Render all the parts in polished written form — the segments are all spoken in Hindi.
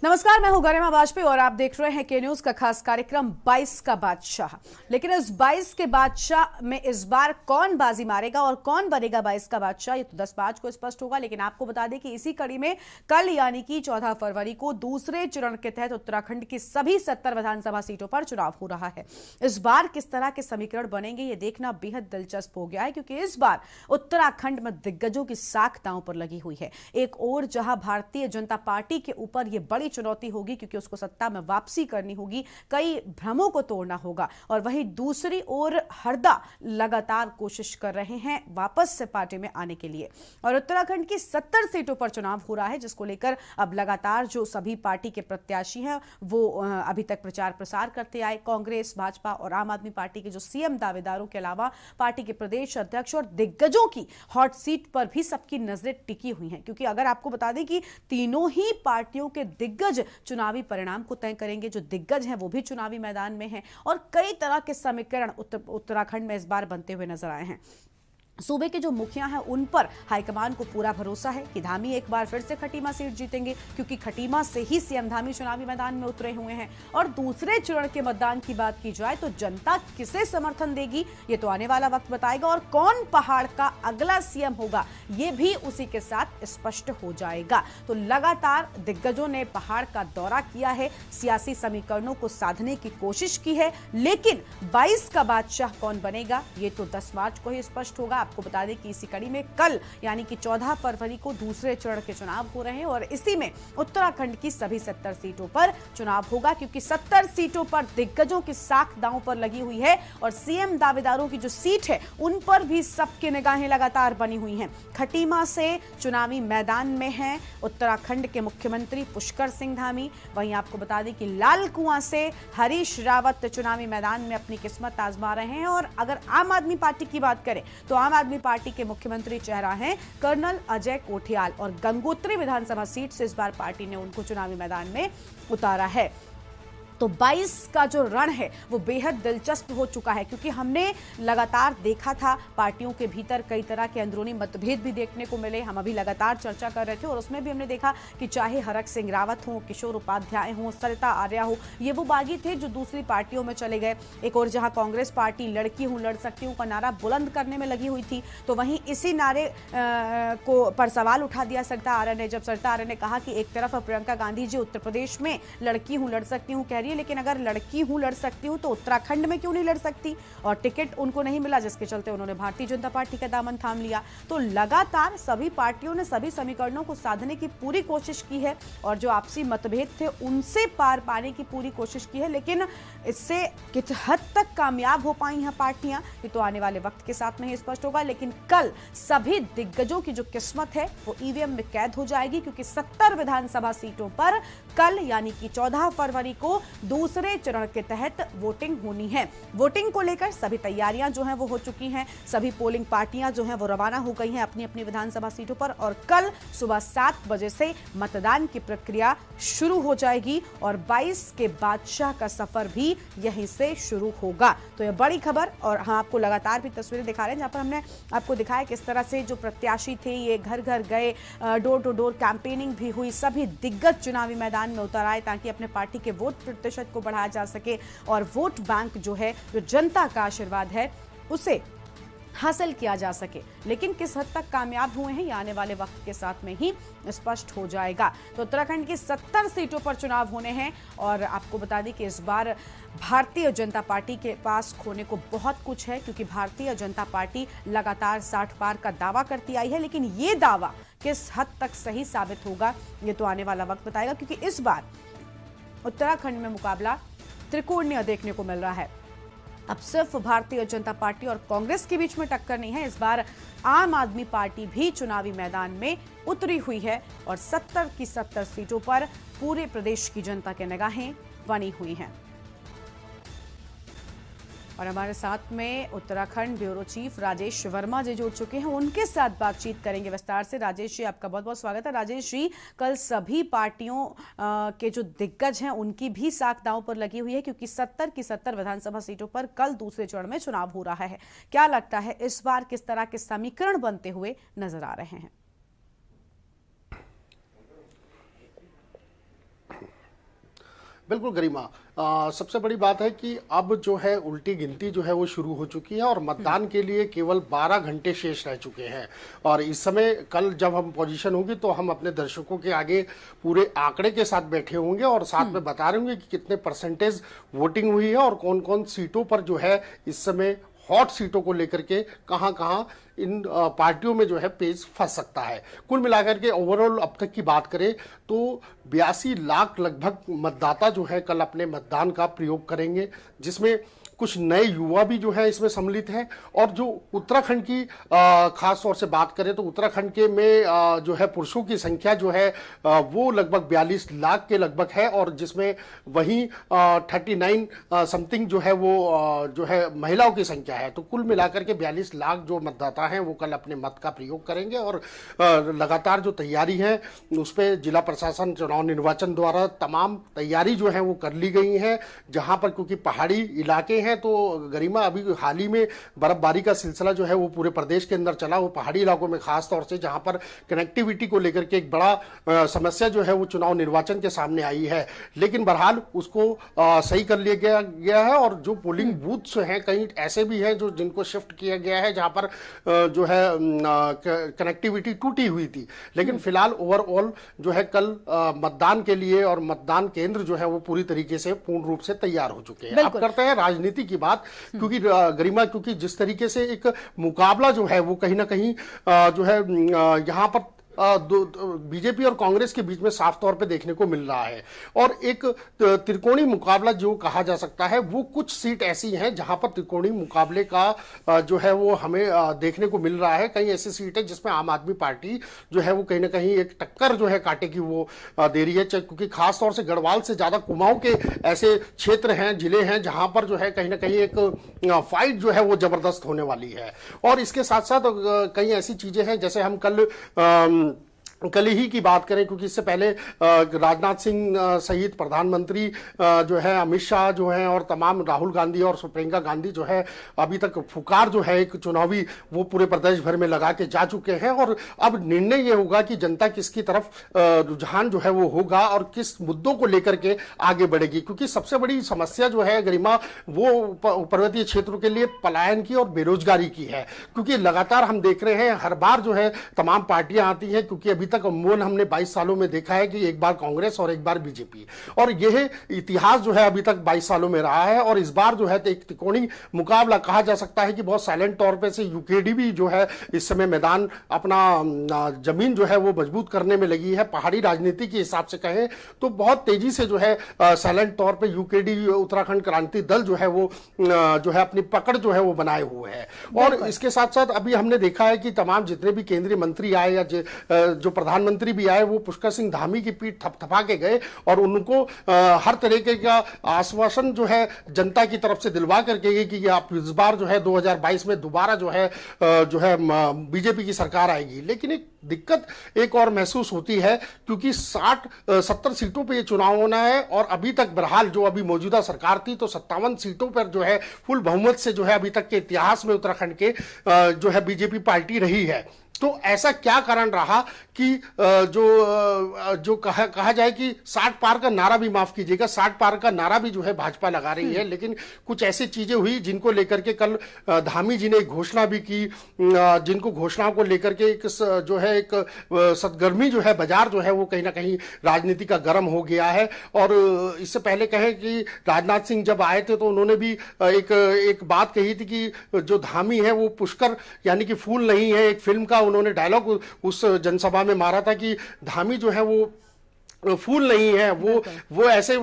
नमस्कार, मैं हूं गरिमा वाजपेयी और आप देख रहे हैं के न्यूज का खास कार्यक्रम 22 का बादशाह। लेकिन इस 22 के बादशाह में इस बार कौन बाजी मारेगा और कौन बनेगा 22 का बादशाह, ये तो 10 मार्च को स्पष्ट होगा। लेकिन आपको बता दें कि इसी कड़ी में कल यानी कि 14 फरवरी को दूसरे चरण के तहत उत्तराखंड की सभी 70 विधानसभा सीटों पर चुनाव हो रहा है। इस बार किस तरह के समीकरण बनेंगे ये देखना बेहद दिलचस्प हो गया है, क्योंकि इस बार उत्तराखंड में दिग्गजों की साख दांव पर लगी हुई है। एक ओर जहां भारतीय जनता पार्टी के ऊपर यह बड़ी चुनौती होगी, क्योंकि उसको सत्ता में वापसी करनी होगी, कई भ्रमों को तोड़ना होगा, और वहीं दूसरी ओर हरदा लगातार कोशिश कर रहे हैं वापस से पार्टी में आने के लिए। और उत्तराखंड की 70 सीटों पर चुनाव हो रहा है, जिसको लेकर अब लगातार जो सभी पार्टी के प्रत्याशी हैं वो अभी तक प्रचार प्रसार करते आए। कांग्रेस, भाजपा और आम आदमी पार्टी के जो सीएम दावेदारों के अलावा पार्टी के प्रदेश अध्यक्ष और दिग्गजों की हॉट सीट पर भी सबकी नजरें टिकी हुई हैं, क्योंकि अगर आपको बता दें कि तीनों ही पार्टियों के दिग्गज चुनावी परिणाम को तय करेंगे। जो दिग्गज हैं वो भी चुनावी मैदान में हैं और कई तरह के समीकरण उत्तराखंड में इस बार बनते हुए नजर आए हैं। सूबे के जो मुखिया हैं उन पर हाईकमान को पूरा भरोसा है कि धामी एक बार फिर से खटीमा सीट जीतेंगे, क्योंकि खटीमा से ही सीएम धामी चुनावी मैदान में उतरे हुए हैं। और दूसरे चरण के मतदान की बात की जाए तो जनता किसे समर्थन देगी ये तो आने वाला वक्त बताएगा, और कौन पहाड़ का अगला सीएम होगा ये भी उसी के साथ स्पष्ट हो जाएगा। तो लगातार दिग्गजों ने पहाड़ का दौरा किया है, सियासी समीकरणों को साधने की कोशिश की है, लेकिन 22 का बादशाह कौन बनेगा ये तो 10 मार्च को ही स्पष्ट होगा। आपको बता दें कि इसी कड़ी में कल यानी कि 14 फरवरी को दूसरे चरण के चुनाव हो रहे हैं और इसी में उत्तराखंड की सभी 70 सीटों पर चुनाव होगा, क्योंकि 70 सीटों पर दिग्गजों की साख दांव पर लगी हुई है और सीएम दावेदारों की जो सीट है उन पर भी सबकी निगाहें लगातार बनी हुई हैं। खटीमा से चुनावी मैदान में हैं उत्तराखंड के मुख्यमंत्री पुष्कर सिंह धामी। वहीं आपको बता दें कि लाल कुआं से हरीश रावत चुनावी मैदान में अपनी किस्मत आजमा रहे हैं। और अगर आम आदमी पार्टी की बात करें तो आम आदमी पार्टी के मुख्यमंत्री चेहरा हैं कर्नल अजय कोठियाल, और गंगोत्री विधानसभा सीट से इस बार पार्टी ने उनको चुनावी मैदान में उतारा है। तो 22 का जो रण है वो बेहद दिलचस्प हो चुका है, क्योंकि हमने लगातार देखा था पार्टियों के भीतर कई तरह के अंदरूनी मतभेद भी देखने को मिले। हम अभी लगातार चर्चा कर रहे थे और उसमें भी हमने देखा कि चाहे हरक सिंह रावत हो, किशोर उपाध्याय हो, सरिता आर्या हो, ये वो बागी थे जो दूसरी पार्टियों में चले गए। एक और जहां कांग्रेस पार्टी लड़की हूं लड़ सकती हूं का नारा बुलंद करने में लगी हुई थी, तो वहीं इसी नारे को पर सवाल उठा दिया सरिता आर्या ने, जब सरिता आर्या ने कहा कि एक तरफ प्रियंका गांधी जी उत्तर प्रदेश में लड़की हूं लड़ सकती हूं कह रही है, लेकिन अगर लड़की हूं लड़ सकती हूं तो उत्तराखंड में क्यों नहीं लड़ सकती, और टिकट उनको नहीं मिला, जिसके चलते उन्होंने भारतीय जनता पार्टी का दामन थाम लिया। तो लगातार सभी पार्टियों ने सभी समीकरणों को साधने की पूरी कोशिश की है और जो आपसी मतभेद थे उनसे पार पाने की पूरी कोशिश की है, लेकिन इससे किस हद तक कामयाब हो पाई हैं पार्टियां ये तो आने वाले वक्त के साथ में ही स्पष्ट होगा। लेकिन कल सभी दिग्गजों की जो किस्मत है वो ईवीएम में कैद हो जाएगी, क्योंकि 70 विधानसभा सीटों पर कल यानी कि 14 फरवरी को दूसरे चरण के तहत वोटिंग होनी है। वोटिंग को लेकर सभी तैयारियां जो हैं वो हो चुकी हैं, सभी पोलिंग पार्टियां जो हैं वो रवाना हो गई हैं अपनी अपनी विधानसभा सीटों पर, और कल सुबह 7 बजे से मतदान की प्रक्रिया शुरू हो जाएगी और 22 के बादशाह का सफर भी यहीं से शुरू होगा। तो यह बड़ी खबर, और हम आपको लगातार भी तस्वीरें दिखा रहे हैं जहां पर हमने आपको दिखाया किस तरह से जो प्रत्याशी थे ये घर घर गए, डोर टू डोर कैंपेनिंग भी हुई, सभी दिग्गज चुनावी मैदान में उतर आए ताकि अपने पार्टी के वोट प्रतिशत को बढ़ाया जा सके और वोट बैंक जो है, जो जनता का आशीर्वाद है, उसे हासिल किया जा सके। लेकिन किस हद तक कामयाब हुए हैं ये आने वाले वक्त के साथ में ही स्पष्ट हो जाएगा। तो उत्तराखंड की 70 सीटों पर चुनाव होने हैं और आपको बता दें कि इस बार भारतीय जनता पार्टी के पास खोने को बहुत कुछ है, क्योंकि भारतीय जनता पार्टी लगातार 60 पार का दावा करती आई है, लेकिन ये दावा किस हद तक सही साबित होगा ये तो आने वाला वक्त बताएगा, क्योंकि इस बार उत्तराखंड में मुकाबला त्रिकोणीय देखने को मिल रहा है। अब सिर्फ भारतीय जनता पार्टी और कांग्रेस के बीच में टक्कर नहीं है, इस बार आम आदमी पार्टी भी चुनावी मैदान में उतरी हुई है और 70 की 70 सीटों पर पूरे प्रदेश की जनता की निगाहें बनी हुई हैं। और हमारे साथ में उत्तराखंड ब्यूरो चीफ राजेश वर्मा जी जुड़ चुके हैं, उनके साथ बातचीत करेंगे विस्तार से। राजेश जी, आपका बहुत बहुत स्वागत है। राजेश जी, कल सभी पार्टियों के जो दिग्गज हैं उनकी भी साख दांव पर लगी हुई है, क्योंकि 70 की 70 विधानसभा सीटों पर कल दूसरे चरण में चुनाव हो रहा है। क्या लगता है इस बार किस तरह के समीकरण बनते हुए नजर आ रहे हैं? बिल्कुल गरिमा, सबसे बड़ी बात है कि अब जो है उल्टी गिनती जो है वो शुरू हो चुकी है और मतदान के लिए केवल 12 घंटे शेष रह चुके हैं। और इस समय कल जब हम पोजीशन होगी तो हम अपने दर्शकों के आगे पूरे आंकड़े के साथ बैठे होंगे और साथ में बता रहे होंगे कि कितने परसेंटेज वोटिंग हुई है और कौन कौन सीटों पर जो है इस समय हॉट सीटों को लेकर के कहां कहां इन पार्टियों में जो है पेज फंस सकता है। कुल मिलाकर के ओवरऑल अब तक की बात करें तो 82 लाख लगभग मतदाता जो है कल अपने मतदान का प्रयोग करेंगे, जिसमें कुछ नए युवा भी जो है इसमें सम्मिलित हैं। और जो उत्तराखंड की खास तौर से बात करें तो उत्तराखंड के में जो है पुरुषों की संख्या जो है वो लगभग 42 लाख के लगभग है और जिसमें वहीं 39 समथिंग जो है वो जो है महिलाओं की संख्या है। तो कुल मिलाकर के 42 लाख जो मतदाता हैं वो कल अपने मत का प्रयोग करेंगे और लगातार जो तैयारी है उस पर जिला प्रशासन चुनाव निर्वाचन द्वारा तमाम तैयारी जो है वो कर ली गई है। जहां पर क्योंकि पहाड़ी इलाके हैं तो गरिमा अभी हाल ही में बर्फबारी का सिलसिला जो है वो पूरे प्रदेश के अंदर चला, वो पहाड़ी इलाकों में खास तौर से जहां पर कनेक्टिविटी को लेकर के एक बड़ा समस्या जो है वो चुनाव निर्वाचन के सामने आई है। लेकिन बहरहाल उसको सही कर लिया गया है और जो पोलिंग बूथ्स हैं कहीं ऐसे भी हैं जो जिनको शिफ्ट किया गया है जहां पर जो है कनेक्टिविटी टूटी हुई थी। लेकिन फिलहाल ओवरऑल जो है कल मतदान के लिए और मतदान केंद्र जो है वो पूरी तरीके से पूर्ण रूप से तैयार हो चुके हैं। अब करते हैं राजनीति की बात, क्योंकि गरिमा क्योंकि जिस तरीके से एक मुकाबला जो है वो कहीं ना कहीं जो है यहां पर बीजेपी और कांग्रेस के बीच में साफ तौर पे देखने को मिल रहा है और एक त्रिकोणीय मुकाबला जो कहा जा सकता है वो कुछ सीट ऐसी हैं जहां पर त्रिकोणीय मुकाबले का जो है वो हमें देखने को मिल रहा है। कई ऐसी सीट है जिसमें आम आदमी पार्टी जो है वो कहीं ना कहीं एक टक्कर जो है कांटे की वो दे रही है, क्योंकि खास तौर से गढ़वाल से ज्यादा कुमाऊं के ऐसे क्षेत्र हैं, जिले हैं जहां पर जो है कहीं ना कहीं एक फाइट जो है वो जबरदस्त होने वाली है। और इसके साथ साथ कई ऐसी चीजें हैं जैसे हम कल ही की बात करें, क्योंकि इससे पहले राजनाथ सिंह सहित प्रधानमंत्री जो है अमित शाह जो है और तमाम राहुल गांधी और प्रियंका गांधी जो है अभी तक फुकार जो है एक चुनावी वो पूरे प्रदेश भर में लगा के जा चुके हैं। और अब निर्णय ये होगा कि जनता किसकी तरफ रुझान जो है वो होगा और किस मुद्दों को लेकर के आगे बढ़ेगी, क्योंकि सबसे बड़ी समस्या जो है गरिमा वो पर्वतीय क्षेत्रों के लिए पलायन की और बेरोजगारी की है। क्योंकि लगातार हम देख रहे हैं हर बार जो है तमाम पार्टियां आती हैं, क्योंकि अभी तक अमूमन हमने 22 सालों में देखा है कि एक बार कांग्रेस और एक बार बीजेपी, और यह इतिहास जो है अभी तक 22 सालों में रहा है। और इस बार जो है एक त्रिकोणीय मुकाबला कहा जा सकता है कि बहुत साइलेंट तौर पे से यूकेडी भी जो है इस समय मैदान अपना जमीन जो है वो मजबूत करने में लगी है। पहाड़ी राजनीति के हिसाब से कहें तो बहुत तेजी से जो है साइलेंट तौर पे यूकेडी उत्तराखंड क्रांति दल जो है वो जो है अपनी पकड़ जो है वो बनाए हुए है। और इसके साथ साथ अभी हमने देखा है कि तमाम जितने भी केंद्रीय मंत्री आए या जो प्रधानमंत्री भी आए वो पुष्कर सिंह धामी की पीठ थपथपा के गए और उनको हर तरीके का आश्वासन जो है जनता की तरफ से दिलवा करके गए कि आप इस बार जो है 2022 में दोबारा जो है बीजेपी की सरकार आएगी। लेकिन एक दिक्कत एक और महसूस होती है, क्योंकि 60-70 सीटों पे ये चुनाव होना है और अभी तक बहरहाल जो अभी मौजूदा सरकार थी तो 57 सीटों पर जो है फुल बहुमत से जो है अभी तक के इतिहास में उत्तराखंड के जो है बीजेपी पार्टी रही है। तो ऐसा क्या कारण रहा कि जो कहा जाए कि 60 पार का नारा भी, माफ कीजिएगा, 60 पार का नारा भी जो है भाजपा लगा रही है। लेकिन कुछ ऐसी चीजें हुई जिनको लेकर के कल धामी जी ने एक घोषणा भी की, जिनको घोषणाओं को लेकर के एक जो है एक सदगर्मी जो है बाजार जो है वो कहीं ना कहीं राजनीति का गर्म हो गया है। और इससे पहले कहें कि राजनाथ सिंह जब आए थे तो उन्होंने भी एक बात कही थी कि जो धामी है वो पुष्कर यानी कि फूल नहीं है। एक फिल्म का उन्होंने डायलॉग उस जनसभा में मारा था कि धामी जो है वो फूल नहीं है, वो ऐसे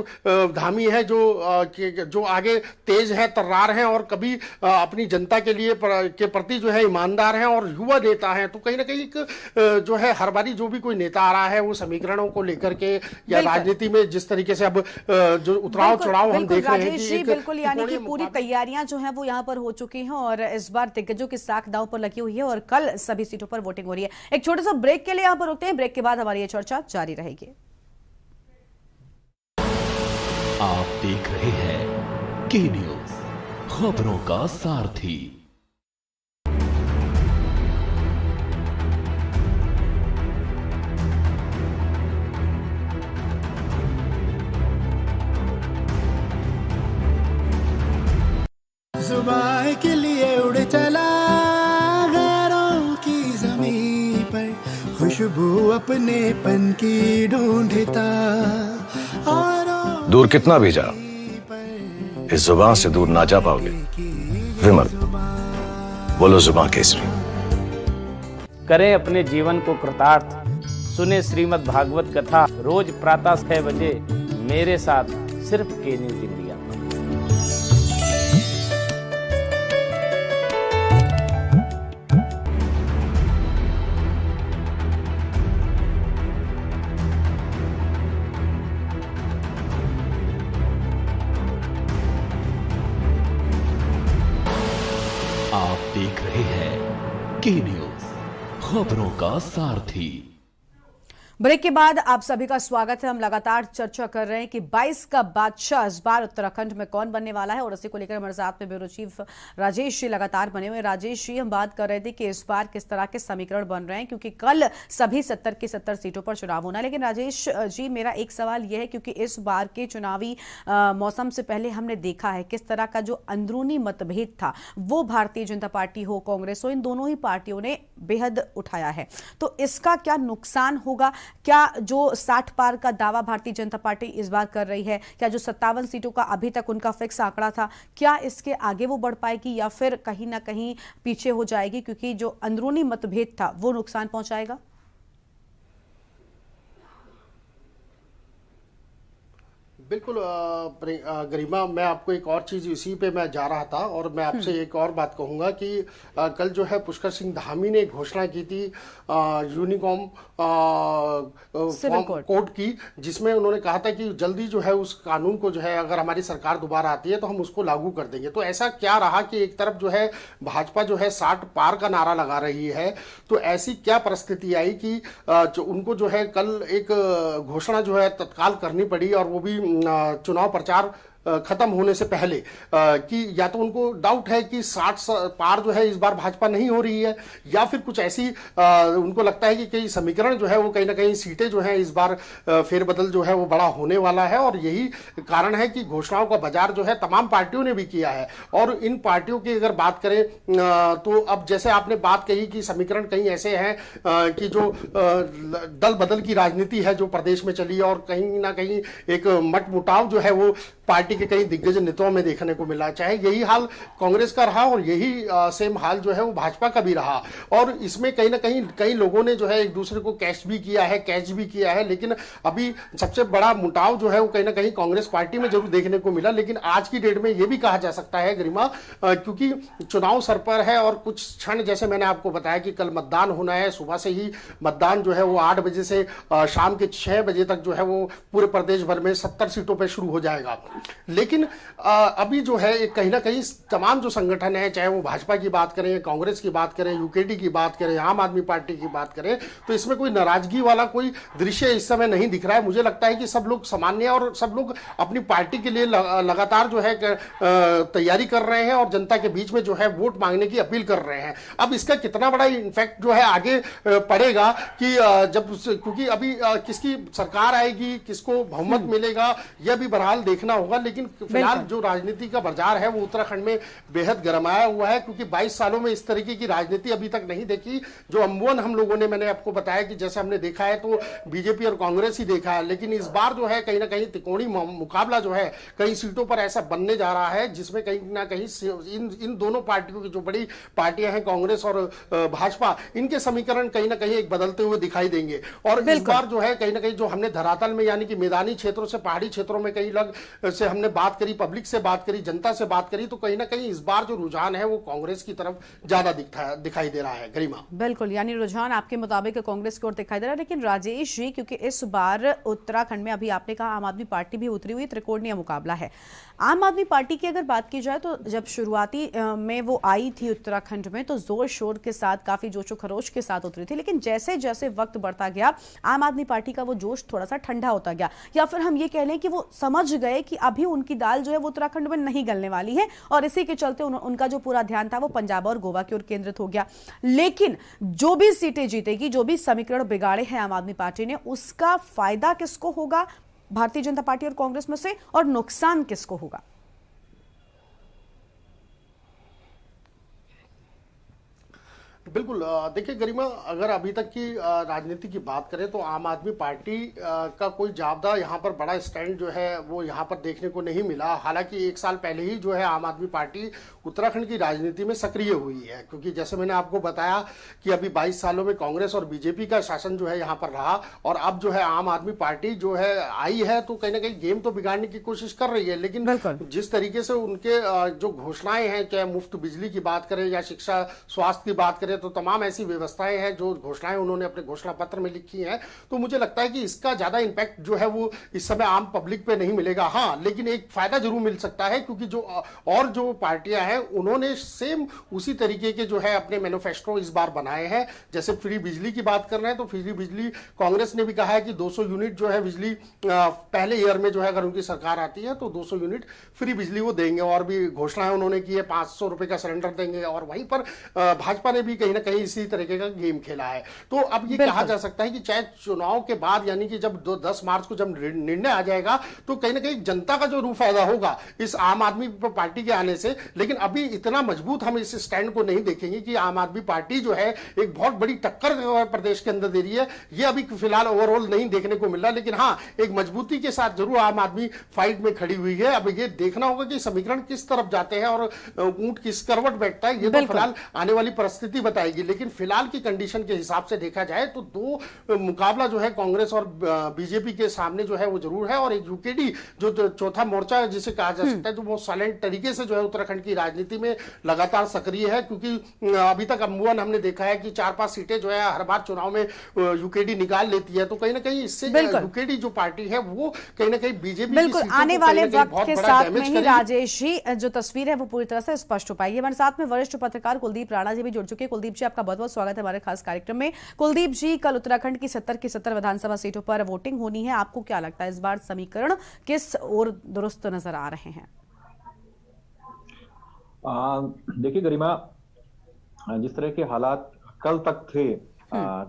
धामी है जो आगे तेज है, तर्रार है और कभी अपनी जनता के लिए के प्रति जो है ईमानदार है और युवा नेता है। तो कहीं ना कहीं एक जो है हर बारी जो भी कोई नेता आ रहा है वो समीकरणों को लेकर के या राजनीति में जिस तरीके से अब जो उतराव चढ़ाव हम देख रहे हैं कि बिल्कुल यानी कि पूरी तैयारियां जो है वो यहाँ पर हो चुकी हैं और इस बार दिग्गजों की साख दांव पर लगी हुई है और कल सभी सीटों पर वोटिंग हो रही है। एक छोटे सा ब्रेक के लिए यहाँ पर रुकते हैं, ब्रेक के बाद हमारी ये चर्चा जारी रहेगी। आप देख रहे हैं के न्यूज, खबरों का सारथी। सुबह के लिए उड़ चला गैरों की ज़मीं पर, खुशबू अपनेपन की ढूंढता। और दूर कितना भी जा, इस जुबान से दूर ना जा पाओगे। विमल, बोलो जुबान केसरी। करें अपने जीवन को कृतार्थ, सुने श्रीमद् भागवत कथा रोज प्रातः 6 बजे मेरे साथ सिर्फ के न्यूज़ इंडिया। आप देख रहे हैं के न्यूज़, खबरों का सारथी। ब्रेक के बाद आप सभी का स्वागत है। हम लगातार चर्चा कर रहे हैं कि 22 का बादशाह इस बार उत्तराखंड में कौन बनने वाला है, और इसी को लेकर हमारे साथ में ब्यूरो चीफ राजेश जी लगातार बने हुए। राजेश जी, हम बात कर रहे थे कि इस बार किस तरह के समीकरण बन रहे हैं, क्योंकि कल सभी 70 की 70 सीटों पर चुनाव होना। लेकिन राजेश जी, मेरा एक सवाल यह है, क्योंकि इस बार के चुनावी मौसम से पहले हमने देखा है किस तरह का जो अंदरूनी मतभेद था वो भारतीय जनता पार्टी हो, कांग्रेस हो, इन दोनों ही पार्टियों ने बेहद उठाया है। तो इसका क्या नुकसान होगा? क्या जो 60 पार का दावा भारतीय जनता पार्टी इस बार कर रही है, क्या जो 57 सीटों का अभी तक उनका फिक्स आंकड़ा था, क्या इसके आगे वो बढ़ पाएगी या फिर कहीं ना कहीं पीछे हो जाएगी, क्योंकि जो अंदरूनी मतभेद था वो नुकसान पहुंचाएगा? बिल्कुल गरिमा, मैं आपको एक और चीज़, इसी पे मैं जा रहा था और मैं आपसे एक और बात कहूँगा कि कल जो है पुष्कर सिंह धामी ने घोषणा की थी यूनिफॉर्म कोड की, जिसमें उन्होंने कहा था कि जल्दी जो है उस कानून को जो है, अगर हमारी सरकार दोबारा आती है तो हम उसको लागू कर देंगे। तो ऐसा क्या रहा कि एक तरफ जो है भाजपा जो है 60 पार का नारा लगा रही है, तो ऐसी क्या परिस्थिति आई कि जो उनको जो है कल एक घोषणा जो है तत्काल करनी पड़ी, और वो भी चुनाव प्रचार खत्म होने से पहले, कि या तो उनको डाउट है कि 60 पार जो है इस बार भाजपा नहीं हो रही है, या फिर कुछ ऐसी उनको लगता है कि कई समीकरण जो है वो कहीं ना कहीं सीटें जो है इस बार फेरबदल जो है वो बड़ा होने वाला है। और यही कारण है कि घोषणाओं का बाजार जो है तमाम पार्टियों ने भी किया है। और इन पार्टियों की अगर बात करें तो अब जैसे आपने बात कही कि समीकरण कहीं ऐसे हैं कि जो दल बदल की राजनीति है जो प्रदेश में चली, और कहीं ना कहीं एक मतमुटाव जो है वो पार्टी के कई दिग्गज नेताओं में देखने को मिला। चाहे यही हाल कांग्रेस का रहा और यही सेम हाल जो है वो भाजपा का भी रहा, और इसमें कहीं ना कहीं कई लोगों ने जो है एक दूसरे को कैच भी किया है, लेकिन अभी सबसे बड़ा मुटाव जो है वो कहीं ना कहीं कांग्रेस पार्टी में जरूर देखने को मिला। लेकिन आज की डेट में ये भी कहा जा सकता है गरिमा, क्योंकि चुनाव सर पर है और कुछ क्षण, जैसे मैंने आपको बताया कि कल मतदान होना है, सुबह से ही मतदान जो है वो 8 बजे से शाम के 6 बजे तक जो है वो पूरे प्रदेश भर में 70 सीटों पर शुरू हो जाएगा। लेकिन अभी जो है कहीं ना कहीं तमाम जो संगठन है, चाहे वो भाजपा की बात करें, कांग्रेस की बात करें, यूकेडी की बात करें, आम आदमी पार्टी की बात करें, तो इसमें कोई नाराजगी वाला कोई दृश्य इस समय नहीं दिख रहा है। मुझे लगता है कि सब लोग सामान्य और सब लोग अपनी पार्टी के लिए लगातार जो है तैयारी कर रहे हैं और जनता के बीच में जो है वोट मांगने की अपील कर रहे हैं। अब इसका कितना बड़ा इन्फेक्ट जो है आगे पड़ेगा कि जब, क्योंकि अभी किसकी सरकार आएगी, किसको बहुमत मिलेगा, यह भी बहरहाल देखना होगा। लेकिन फिलहाल जो राजनीति का बाजार है वो उत्तराखंड में बेहद गरमाया हुआ है, क्योंकि 22 सालों में इस तरीके की राजनीति अभी तक नहीं देखी। जो अम्बुवन हम लोगों ने, मैंने आपको बताया कि जैसे हमने देखा है तो बीजेपी और कांग्रेस ही देखा है, लेकिन इस बार जो है कहीं ना कहीं त्रिकोणीय मुकाबला जो है कई सीटों पर ऐसा बनने जा रहा है, जिसमें कहीं ना कहीं इन दोनों पार्टियों की जो बड़ी पार्टियां हैं कांग्रेस और भाजपा, इनके समीकरण कहीं ना कहीं एक बदलते हुए दिखाई देंगे। और इस बार जो है कहीं ना कहीं जो हमने धरातल में, यानी कि मैदानी क्षेत्रों से पहाड़ी क्षेत्रों में कई लोग से हमने बात करी, पब्लिक से बात करी, जनता से बात करी, तो कहीं ना कहीं इस बार जो रुझान है वो कांग्रेस की तरफ ज्यादा दिखाई दे रहा है गरिमा। बिल्कुल, यानी रुझान आपके मुताबिक कांग्रेस की ओर दिखाई दे रहा है। लेकिन राजेश जी, क्योंकि इस बार उत्तराखंड में अभी आपने कहा आम आदमी पार्टी भी उतरी हुई, त्रिकोणीय मुकाबला है। आम आदमी पार्टी की अगर बात की जाए तो जब शुरुआती में वो आई थी उत्तराखंड में तो जोर शोर के साथ, काफी जोशो खरोश के साथ उतरी थी, लेकिन जैसे जैसे वक्त बढ़ता गया आम आदमी पार्टी का वो जोश थोड़ा सा ठंडा होता गया, या फिर हम ये कह लें कि वो समझ गए कि अभी उनकी दाल जो है वो उत्तराखंड में नहीं गलने वाली है, और इसी के चलते उनका जो पूरा ध्यान था वो पंजाब और गोवा की ओर केंद्रित हो गया। लेकिन जो भी सीटें जीतेगी, जो भी समीकरण बिगाड़े हैं आम आदमी पार्टी ने, उसका फायदा किसको होगा भारतीय जनता पार्टी और कांग्रेस में से, और नुकसान किसको होगा? बिल्कुल। देखिए गरिमा, अगर अभी तक की राजनीति की बात करें तो आम आदमी पार्टी का कोई जाब्ता यहाँ पर बड़ा स्टैंड जो है वो यहाँ पर देखने को नहीं मिला। हालांकि 1 साल पहले ही जो है आम आदमी पार्टी उत्तराखंड की राजनीति में सक्रिय हुई है, क्योंकि जैसे मैंने आपको बताया कि अभी 22 सालों में कांग्रेस और बीजेपी का शासन जो है यहाँ पर रहा, और अब जो है आम आदमी पार्टी जो है आई है तो कहीं ना कहीं गेम तो बिगाड़ने की कोशिश कर रही है। लेकिन जिस तरीके से उनके जो घोषणाएं हैं, चाहे मुफ्त बिजली की बात करें या शिक्षा स्वास्थ्य की बात करें, तो तमाम ऐसी व्यवस्थाएं हैं जो घोषणाएं उन्होंने अपने घोषणा पत्र में लिखी हैं। तो मुझे लगता है कि इसका ज्यादा इंपैक्ट जो है वो इस समय आम पब्लिक पे नहीं मिलेगा। हाँ, लेकिन एक फायदा जरूर मिल सकता है, क्योंकि जो पार्टियां हैं उन्होंने सेम उसी तरीके के जो है अपने मैनिफेस्टो इस बार बनाए हैं। जैसे फ्री बिजली की बात कर रहे हैं तो फ्री बिजली कांग्रेस ने भी कहा है कि 200 यूनिट जो है बिजली पहले ईयर में जो है अगर उनकी सरकार आती है तो 200 यूनिट फ्री बिजली वो देंगे। और भी घोषणाएं उन्होंने की है, 500 रुपए का सिलेंडर देंगे। और वहीं पर भाजपा ने भी कहीं ना कहीं इसी तरीके का गेम खेला है। तो अब ये कहा जा सकता है कि चाहे चुनाव के बाद, यानी कि जब 10 मार्च को जब निर्णय आ जाएगा, तो कहीं ना कहीं जनता का जो रूह फायदा होगा इस आम आदमी पार्टी के आने से। लेकिन अभी इतना मजबूत हम इस स्टैंड को नहीं देखेंगे कि आम आदमी पार्टी जो है एक बहुत बड़ी टक्कर प्रदेश के अंदर दे रही है, ये अभी फिलहाल ओवरऑल नहीं देखने को मिल रहा। लेकिन हाँ, एक मजबूती के साथ जरूर आम आदमी फाइट में खड़ी हुई है। अब ये देखना होगा कि समीकरण किस तरफ जाते हैं और ऊंट किस करवट बैठता है, ये तो फिलहाल आने वाली परिस्थिति बताएगी। लेकिन फिलहाल की कंडीशन के हिसाब से देखा जाए तो दो मुकाबला जो है कांग्रेस और बीजेपी के सामने जो है वो जरूर है। और एक यूकेडी जो चौथा मोर्चा जिसे कहा जा सकता है, जो वो साइलेंट तरीके से जो है उत्तराखंड की राजनीति में लगातार सक्रिय है, क्योंकि अभी तक अमूमन हमने देखा है कि 4-5 सीटें जो है हर बार चुनाव में यूकेडी निकाल लेती है। तो कहीं ना कहीं इससे यूकेडी जो पार्टी है वो कहीं ना कहीं बीजेपी बिल्कुल आने वाले वक्त के साथ में ही राजेश जी जो तस्वीर है वो पूरी तरह से स्पष्ट हो पाएगी। हमारे साथ में वरिष्ठ पत्रकार कुलदीप राणा जी भी जुड़ चुके हैं। कुलदीप जी, आपका बहुत बहुत स्वागत है हमारे खास कार्यक्रम में। कुलदीप जी, कल उत्तराखंड की 70 की 70 विधानसभा सीटों पर वोटिंग होनी है। आपको क्या लगता है इस बार समीकरण किस ओर दुरुस्त नजर आ रहे हैं? देखिए गरिमा, जिस तरह के हालात कल तक थे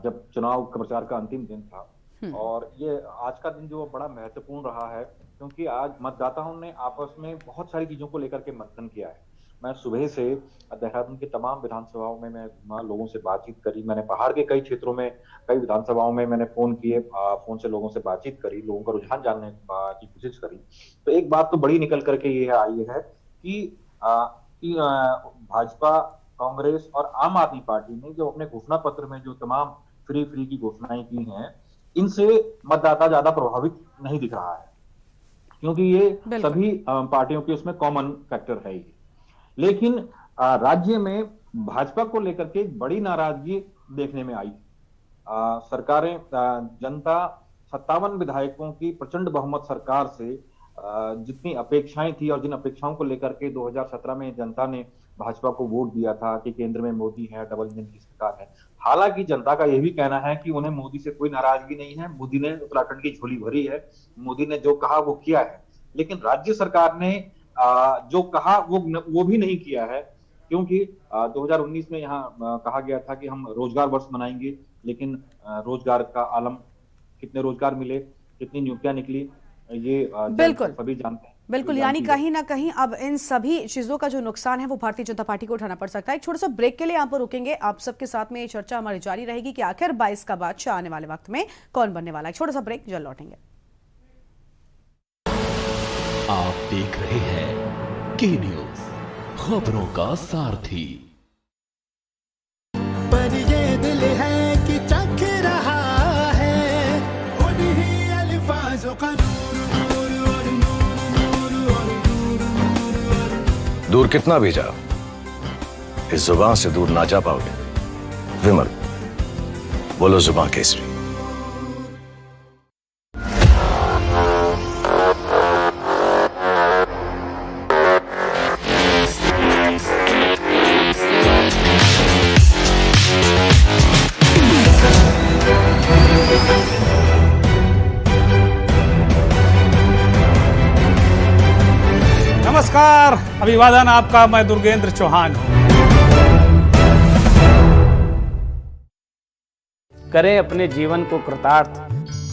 जब चुनाव का प्रचार का अंतिम दिन था, और ये आज का दिन जो बड़ा महत्वपूर्ण रहा है, क्योंकि आज मतदाताओं ने आपस में बहुत सारी चीजों को लेकर के मंथन किया है। मैं सुबह से देहरादून की तमाम विधानसभाओं में मैं लोगों से बातचीत करी। मैंने पहाड़ के कई क्षेत्रों में कई विधानसभाओं में मैंने फोन किए, फोन से लोगों से बातचीत करी, लोगों का रुझान जानने की कोशिश करी। तो एक बात तो बड़ी निकल करके ये आई है कि भाजपा, कांग्रेस और आम आदमी पार्टी ने जो अपने घोषणा पत्र में जो तमाम फ्री की घोषणाएं की हैं, इनसे मतदाता ज्यादा प्रभावित नहीं दिख रहा है, क्योंकि ये सभी पार्टियों के उसमें कॉमन फैक्टर है। लेकिन राज्य में भाजपा को लेकर के एक बड़ी नाराजगी देखने में आई। सरकारें, जनता 57 विधायकों की प्रचंड बहुमत सरकार से जितनी अपेक्षाएं थी और जिन अपेक्षाओं को लेकर के 2017 में जनता ने भाजपा को वोट दिया था कि केंद्र में मोदी है, डबल इंजन की सरकार है। हालांकि जनता का यह भी कहना है कि उन्हें मोदी से कोई नाराजगी नहीं है, मोदी ने उत्तराखंड की झोली भरी है, मोदी ने जो कहा वो किया है। लेकिन राज्य सरकार ने जो कहा वो भी नहीं किया है, क्योंकि 2019 में यहाँ कहा गया था कि हम रोजगार वर्ष मनाएंगे, लेकिन रोजगार का आलम, कितने रोजगार मिले, कितनी नियुक्तियां निकली, ये बिल्कुल सभी जानते हैं। बिल्कुल, यानी कहीं ना कहीं अब इन सभी चीजों का जो नुकसान है वो भारतीय जनता पार्टी को उठाना पड़ सकता है। एक छोटा सा ब्रेक के लिए यहाँ पर रुकेंगे, आप सबके साथ में ये चर्चा हमारी जारी रहेगी कि आखिर 22 का बादशाह आने वाले वक्त में कौन बनने वाला है। छोटा सा ब्रेक, जल्द लौटेंगे। आप देख रहे हैं के न्यूज, खबरों का सारथी। पर ये दिल है कि चख रहा है उन्हीं अल्फाजों का दूर कितना भी जाओ, इस जुबान से दूर ना जा पाओगे। विमल, बोलो जुबान केसरी। नमस्कार, अभिवादन आपका। मैं दुर्गेंद्र चौहान हूं। करें अपने जीवन को कृतार्थ,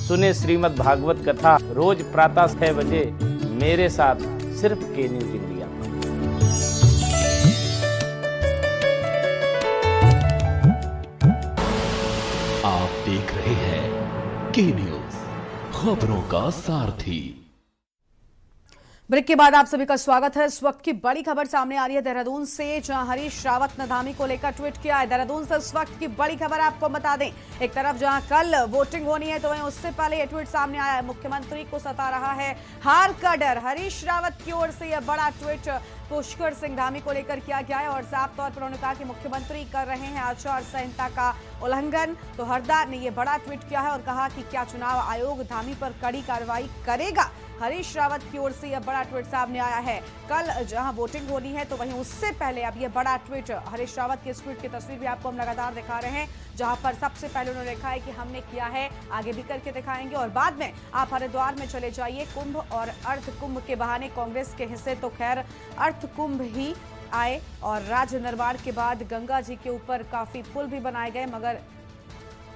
सुने श्रीमद् भागवत कथा रोज प्रातः 6 बजे मेरे साथ सिर्फ के न्यूज इंडिया। के न्यूज, खबरों का सारथी। ब्रेक के बाद आप सभी का स्वागत है। इस वक्त की बड़ी खबर सामने आ रही है देहरादून से, जहां हरीश रावत ने धामी को लेकर ट्वीट किया है। देहरादून से इस वक्त की बड़ी खबर आपको बता दें, एक तरफ जहां कल वोटिंग होनी है तो वहीं उससे पहले ये ट्वीट सामने आया है। मुख्यमंत्री को सता रहा है हार का डर। हरीश रावत की ओर से यह बड़ा ट्वीट पुष्कर सिंह धामी को लेकर किया गया है और साफ तौर पर उन्होंने कहा कि मुख्यमंत्री कर रहे हैं आचार संहिता का उल्लंघन। तो हरदा ने यह बड़ा ट्वीट किया है और कहा कि क्या चुनाव आयोग धामी पर कड़ी कार्रवाई करेगा। हरीश रावत की ओर से यह बड़ा ट्वीट सामने आया है। कल जहां वोटिंग होनी है तो वहीं उससे पहले अब यह बड़ा ट्वीट, हरीश रावत के इस ट्वीट की तस्वीर भी आपको हम लगातार दिखा रहे हैं, जहां पर सबसे पहले उन्होंने लिखा है कि हमने किया है, आगे भी करके दिखाएंगे। और बाद में आप हरिद्वार में चले जाइए, कुंभ और अर्ध कुंभ के बहाने कांग्रेस के हिस्से तो खैर अर्ध कुंभ ही आए और राज्य निर्माण के बाद गंगा जी के ऊपर काफी पुल भी बनाए गए, मगर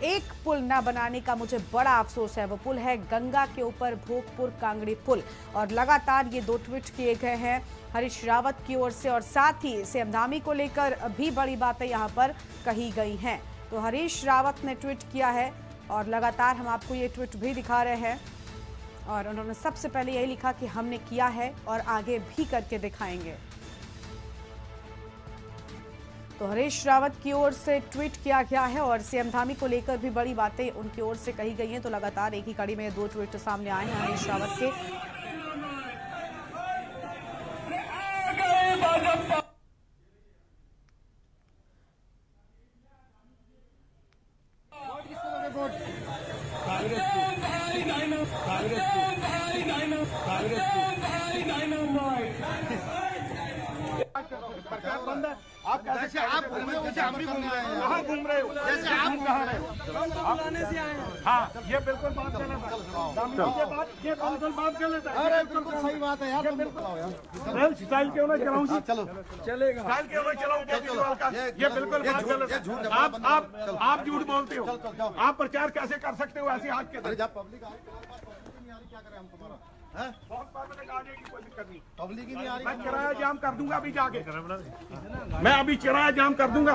एक पुल न बनाने का मुझे बड़ा अफसोस है। वो पुल है गंगा के ऊपर भोगपुर कांगड़ी पुल। और लगातार ये दो ट्वीट किए गए हैं हरीश रावत की ओर से और साथ ही सीएम धामी को लेकर भी बड़ी बातें यहाँ पर कही गई हैं। तो हरीश रावत ने ट्वीट किया है और लगातार हम आपको ये ट्वीट भी दिखा रहे हैं और उन्होंने सबसे पहले यही लिखा कि हमने किया है और आगे भी करके दिखाएंगे। तो हरीश रावत की ओर से ट्वीट किया गया है और सीएम धामी को लेकर भी बड़ी बातें उनकी ओर से कही गई हैं। तो लगातार एक ही कड़ी में दो ट्वीट सामने आए हैं हरीश रावत के। आप जैसे आप घूम रहे हो वैसे हम भी घूम रहे हैं। कहाँ घूम रहे हो? जैसे आप कहाँ रहे हो? हम बुलाने से आए हैं। हाँ, ये बिल्कुल बात गलत है। ये बिल्कुल बात गलत है। अरे बिल्कुल सही बात है यार। बिल्कुल स्टाइल क्यों ना चलाऊं? चलो चलेगा। स्टाइल क्यों ना चलाऊं? ये बिल्कुल बात गलत है। आप झूठ बोलते हो। आप प्रचार कैसे कर सकते हो ऐसे हाथ के? जब पब्लिक आ रही क्या करें हम तुम्हारा? बहुत पब्लिक आ जाएगी, कोई दिक्कत नहीं। पब्लिक ही नहीं आ रही। मैं किराया जाम कर दूंगा अभी जाके। मैं अभी किराया जाम कर दूंगा।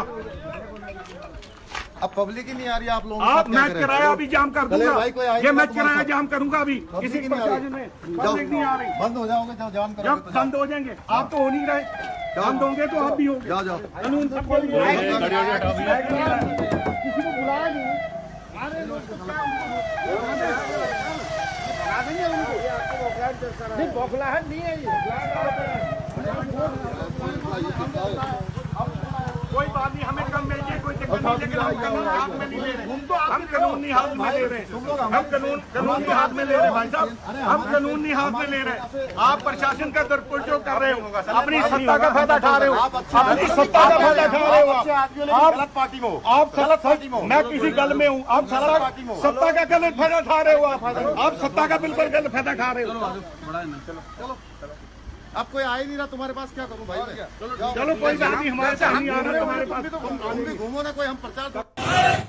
अब पब्लिक ही नहीं आ रही आप लोग। मैं किराया अभी जाम कर दूंगा। ये मैं किराया जाम करूंगा अभी। किसी प्रशासन में पब्लिक नहीं आ रही। बंद हो जाओगे जब जाम करोगे। जब बंद हो जाएंगे आप तो हो नहीं रहे। बंद होंगे तो आप भी होंगे। जाओ जाओ। कानून सबको किसी को बुलाया नहीं। बौखलाहट नहीं है कोई बात नहीं, हमें कम मिल जाए कोई दिक्कत नहीं, लेकिन हम कानून हाथ में नहीं ले रहे। हम कानून नहीं हाथ में ले रहे। हम कानून के हाथ में ले रहे भाई साहब। हम कानून नहीं हाथ में ले रहे। आप प्रशासन का दुरुपयोग कर रहे हो, अपनी सत्ता का फायदा उठा रहे हो, अपनी सत्ता का फायदा उठा रहे हो। आप गलत पार्टी में हो। आप गलत पार्टी में हो। मैं किसी गल में हूँ। आप सत्ता का गलत फायदा उठा रहे हो। आप सत्ता का बिल्कुल गलत फायदा उठा रहे हो। चलो अब कोई आ ही नहीं रहा तुम्हारे पास, क्या करूं भाई? चलो कोई बात नहीं, हमारे साथ नहीं आना तुम्हारे पास। तुम भी घूमो ना, कोई हम प्रचार।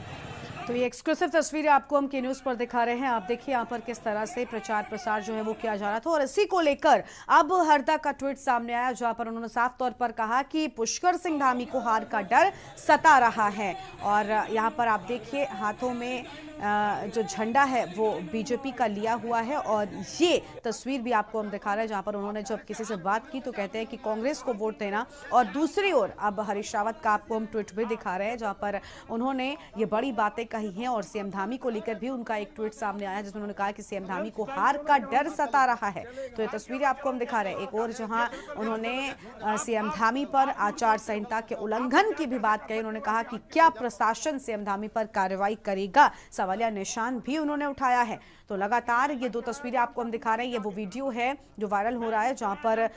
तो ये एक्सक्लूसिव तस्वीरें आपको हम के न्यूज पर दिखा रहे हैं। आप देखिए यहाँ पर किस तरह से प्रचार प्रसार जो है वो किया जा रहा था और इसी को लेकर अब हरदा का ट्वीट सामने आया, जहां पर उन्होंने साफ तौर पर कहा कि पुष्कर सिंह धामी को हार का डर सता रहा है। और यहाँ पर आप देखिए हाथों में जो झंडा है वो बीजेपी का लिया हुआ है और ये तस्वीर भी आपको हम दिखा रहे हैं, जहां पर उन्होंने जब किसी से बात की तो कहते हैं कि कांग्रेस को वोट देना। और दूसरी ओर अब हरीश रावत का आपको हम ट्वीट भी दिखा रहे हैं, जहां पर उन्होंने ये बड़ी बातें कही हैं और सीएम धामी को लेकर भी उनका एक ट्वीट सामने आया जिसमें उन्होंने कहा कि सीएम धामी को हार का डर सता रहा है। तो ये तस्वीरें आपको हम दिखा रहे हैं। एक और जहां उन्होंने सीएम धामी पर आचार संहिता के उल्लंघन की भी बात कही। उन्होंने कहा कि क्या प्रशासन सीएम धामी पर कार्रवाई करेगा, सवालिया निशान भी उन्होंने उठाया है। तो लगातार ये दो तस्वीरें आपको हम दिखा रहे हैं। ये वो वीडियो है जो वायरल हो रहा है, जहां पर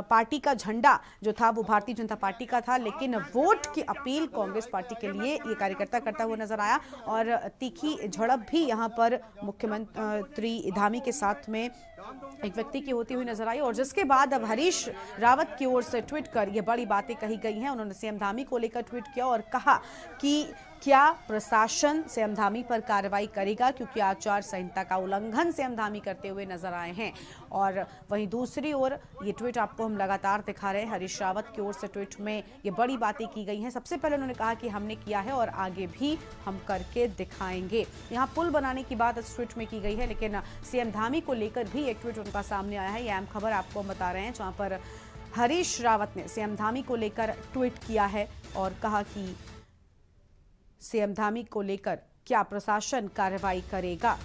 पार्टी का झंडा जो था वो भारतीय जनता पार्टी का था, लेकिन वोट की अपील कांग्रेस पार्टी के लिए ये कार्यकर्ता करता हुआ नजर आया और तीखी झड़प भी यहां पर मुख्यमंत्री धामी के साथ में एक व्यक्ति की होती हुई नजर आई। और जिसके बाद अब हरीश रावत की ओर से ट्वीट कर ये बड़ी बातें कही गई हैं। उन्होंने सीएम धामी को लेकर ट्वीट किया और कहा कि क्या प्रशासन सीएम धामी पर कार्रवाई करेगा, क्योंकि आचार संहिता संहिता का उल्लंघन सीएम धामी करते हुए नजर आए हैं। और वहीं दूसरी ओर ये ट्वीट आपको हम लगातार दिखा रहे हैं। हरीश रावत की ओर से ट्वीट में ये बड़ी बातें की गई हैं। सबसे पहले उन्होंने कहा कि हमने किया है और आगे भी हम करके दिखाएंगे। यहाँ पुल बनाने की बात इस ट्वीट में की गई है, लेकिन सीएम धामी को लेकर भी एक ट्वीट उनका सामने आया है। ये अहम खबर आपको हम बता रहे हैं, जहां पर हरीश रावत ने सीएम धामी को लेकर ट्वीट किया है और कहा कि सीएम धामी को लेकर क्या प्रशासन कार्रवाई करेगा।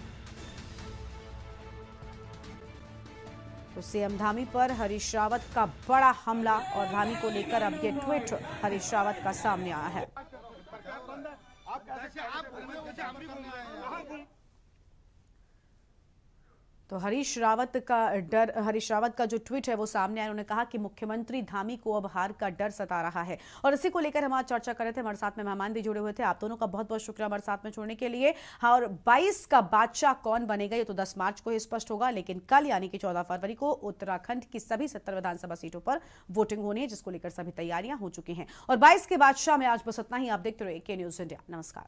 तो सीएम धामी पर हरीश रावत का बड़ा हमला और धामी को लेकर अब ये ट्वीट हरीश रावत का सामने आया है। तो हरीश रावत का जो ट्वीट है वो सामने आया। उन्होंने कहा कि मुख्यमंत्री धामी को अब हार का डर सता रहा है और इसी को लेकर हम आज चर्चा कर रहे थे। हमारे साथ में मेहमान भी जुड़े हुए थे। आप दोनों का बहुत बहुत शुक्रिया हमारे साथ में जुड़ने के लिए। हाँ, और 22 का बादशाह कौन बनेगा ये तो 10 मार्च को ही स्पष्ट होगा, लेकिन कल यानी कि 14 फरवरी को उत्तराखंड की सभी 70 विधानसभा सीटों पर वोटिंग होनी है, जिसको लेकर सभी तैयारियां हो चुकी हैं। और 22 के बादशाह में आज बस इतना ही। आप देखते रहिए के न्यूज़ इंडिया। नमस्कार।